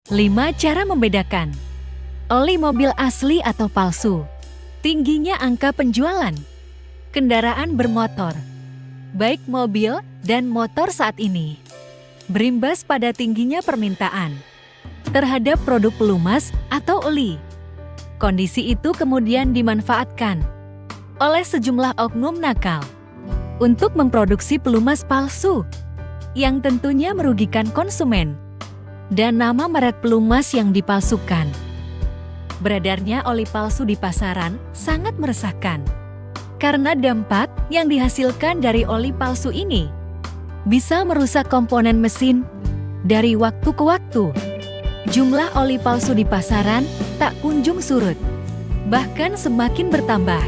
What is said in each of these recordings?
5 cara membedakan oli mobil asli atau palsu. Tingginya angka penjualan kendaraan bermotor, baik mobil dan motor saat ini, berimbas pada tingginya permintaan terhadap produk pelumas atau oli. Kondisi itu kemudian dimanfaatkan oleh sejumlah oknum nakal untuk memproduksi pelumas palsu yang tentunya merugikan konsumen dan nama merek pelumas yang dipalsukan. Beredarnya oli palsu di pasaran sangat meresahkan karena dampak yang dihasilkan dari oli palsu ini bisa merusak komponen mesin dari waktu ke waktu. Jumlah oli palsu di pasaran tak kunjung surut, bahkan semakin bertambah.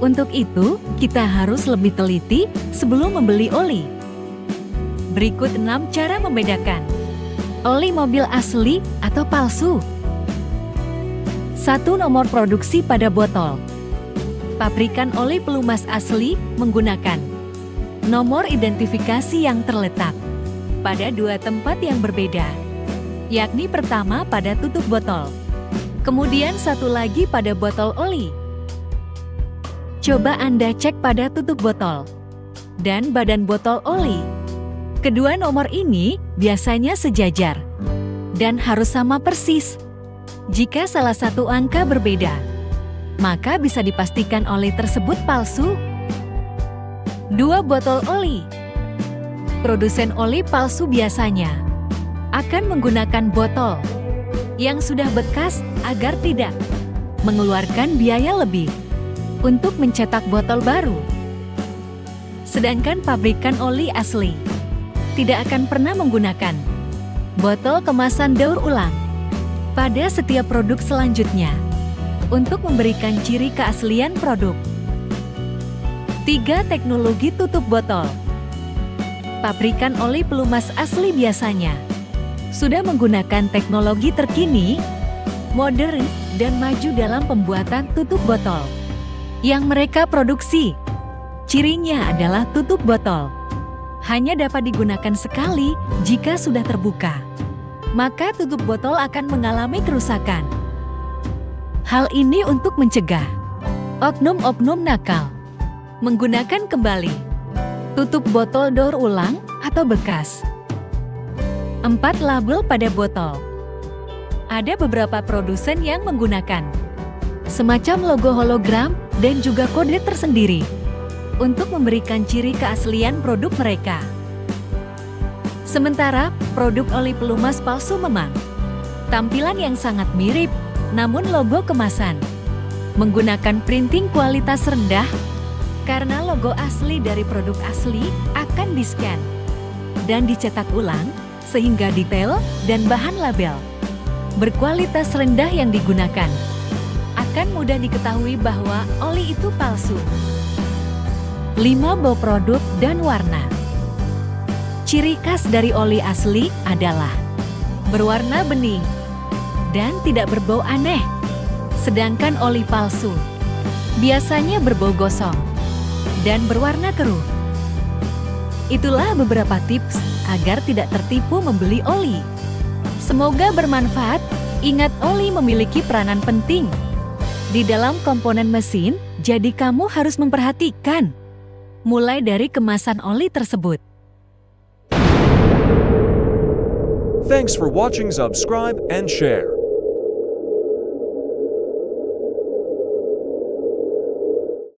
Untuk itu, kita harus lebih teliti sebelum membeli oli. Berikut 6 cara membedakan oli mobil asli atau palsu. 1. Nomor produksi pada botol. Pabrikan oli pelumas asli menggunakan nomor identifikasi yang terletak pada 2 tempat yang berbeda, yakni pertama pada tutup botol, kemudian satu lagi pada botol oli. Coba Anda cek pada tutup botol dan badan botol oli. Kedua nomor ini biasanya sejajar dan harus sama persis. Jika salah satu angka berbeda, maka bisa dipastikan oli tersebut palsu. 2. Botol oli. Produsen oli palsu biasanya akan menggunakan botol yang sudah bekas agar tidak mengeluarkan biaya lebih untuk mencetak botol baru. Sedangkan pabrikan oli asli tidak akan pernah menggunakan botol kemasan daur ulang pada setiap produk selanjutnya untuk memberikan ciri keaslian produk. 3. Teknologi tutup botol. Pabrikan oli pelumas asli biasanya sudah menggunakan teknologi terkini, modern, dan maju dalam pembuatan tutup botol yang mereka produksi. Cirinya adalah tutup botol hanya dapat digunakan sekali jika sudah terbuka, maka tutup botol akan mengalami kerusakan. Hal ini untuk mencegah oknum-oknum nakal menggunakan kembali tutup botol daur ulang atau bekas. 4. Label pada botol. Ada beberapa produsen yang menggunakan semacam logo hologram dan juga kode tersendiri untuk memberikan ciri keaslian produk mereka. Sementara produk oli pelumas palsu memang tampilan yang sangat mirip, namun logo kemasan menggunakan printing kualitas rendah karena logo asli dari produk asli akan di-scan dan dicetak ulang sehingga detail dan bahan label berkualitas rendah yang digunakan akan mudah diketahui bahwa oli itu palsu. 5. Bau produk dan warna. Ciri khas dari oli asli adalah berwarna bening dan tidak berbau aneh. Sedangkan oli palsu biasanya berbau gosong dan berwarna keruh. Itulah beberapa tips agar tidak tertipu membeli oli. Semoga bermanfaat. Ingat, oli memiliki peranan penting di dalam komponen mesin, jadi kamu harus memperhatikan mulai dari kemasan oli tersebut. Thanks for watching. Subscribe and share.